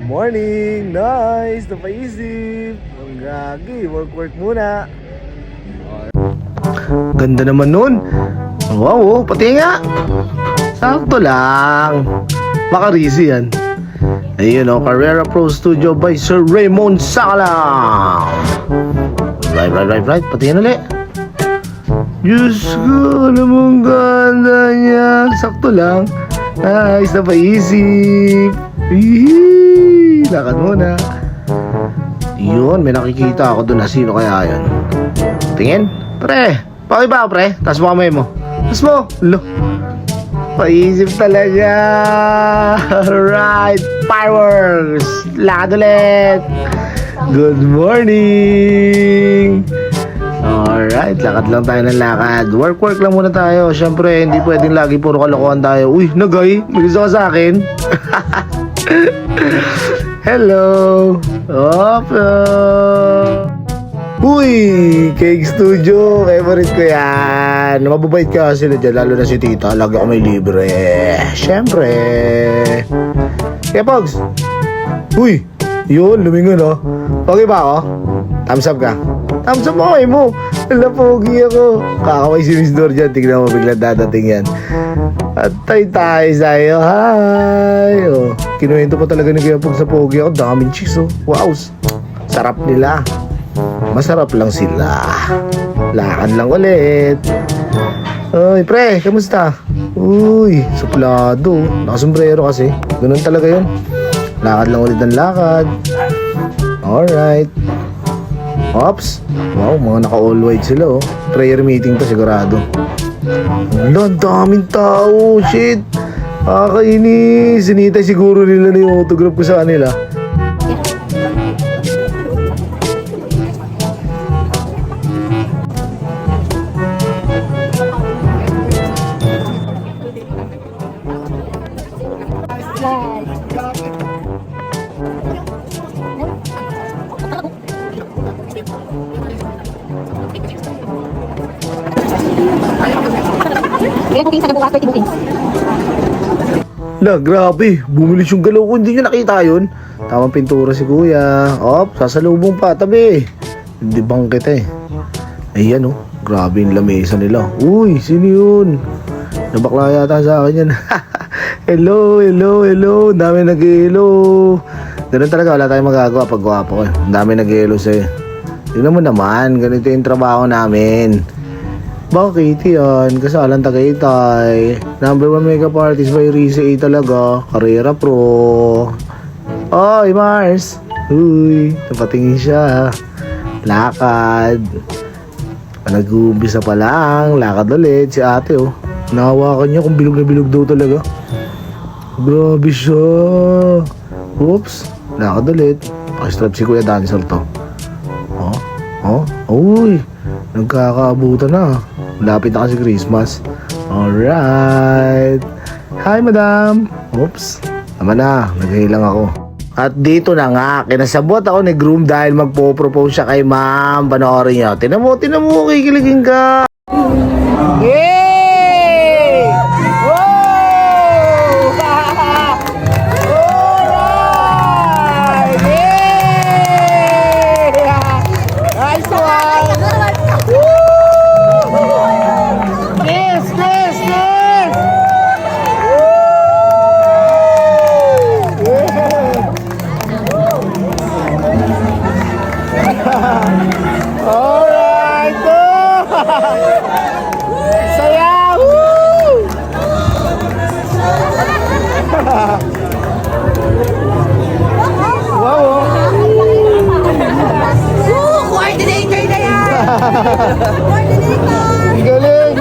Morning! Nice! Napaisip! Ang gagi, work muna. Ganda naman nun. Wow, pati nga. Sakto lang. Makarisi yan. Ayun o, Carrera Pro Studio by Sir Raymond Sakalang. Right. Pati yan ulit. Diyos ko, alam mong ganda niya. Sakto lang. Nice, napaisip. Hihi, lakad muna. Yun, may nakikita ako doon na sino kaya yun. Tingin, pre. Pakiba pre, taas mo kamay mo. Taas mo, lo. Paisip talaga. Alright, fireworks. Lakad ulit. Good morning. Alright, lakad lang tayo ng lakad. Work lang muna tayo. Siyempre, hindi pwedeng lagi puro kalokohan tayo. Uy, nagay, may gusto ka sa akin. Hello. Opo. Uy, Cake Studio. Favorite ko yan. Mababait ka sila dyan, lalo na si tita. Lagi ako may libre. Siyempre. Kaya Pogs. Uy, yun, lumingon oh. Okay ba ako? Thumbs up ka? Thumbs up okay mo. Wala, pogi ako. Kakaway si Miss Dor dyan. Tignan mo, biglang dadating yan. At tayo sa'yo. Hi. Oh, kinuwento pa talaga ni Kuya Pog sa pogi ako. Daming cheese oh. Wow. Sarap nila. Masarap lang sila. Lakad lang ulit. Oy, pre, kamusta? Uy, suplado. Nakasombrero kasi. Ganun talaga yun. Lakad lang ulit ng lakad. Alright. Ops. Wow, mga naka-all white sila oh. Prayer meeting to sigurado. Ang daming tao. Shit. Kakainis. Sinitay siguro nila na yung autograph ko sa kanila. La, grabe. Bumilis yung galaw ko. Hindi nyo nakita yun. Tamang pintura si kuya. Op, sasalubong pa. Tabi. Hindi bang kita eh. Ayan oh. Grabe yung lamesa nila. Uy, sino yun? Nabakla yata sa akin yan. Hello. Dami nag-hello. Ganun talaga. Wala tayong magagawa pag gwapo eh. Dami nag-hello sa'yo. Tignan mo naman. Ganito yung trabaho namin. Bakit yan? Kasalan Tagaytay. Number 1 makeup artist by Rize A talaga. Carrera Pro. Oy, Mars. Uy, napatingin siya. Lakad. Nag-uumpisa pa lang. Lakad ulit si ate oh. Nahawakan niya kung bilog na bilog daw talaga. Grabe siya. Oops. Lakad ulit. Pakistrap si Kuya Dancer to. Uy. Nagkakaabutan na. Lapit na kasi Christmas. Alright. Hi, madam. Oops. Tama na. Naghihilang ako. At dito na nga, kinasabot ako ni groom dahil magpo-propose siya kay ma'am. Panoorin niyo. Tinan mo, kikiligin ka. Yay! Whoa! Alright! Yay! Nice one! Yes! Alright! Saya! Woo! Wow! Coordinator na yan! Coordinator! Galing!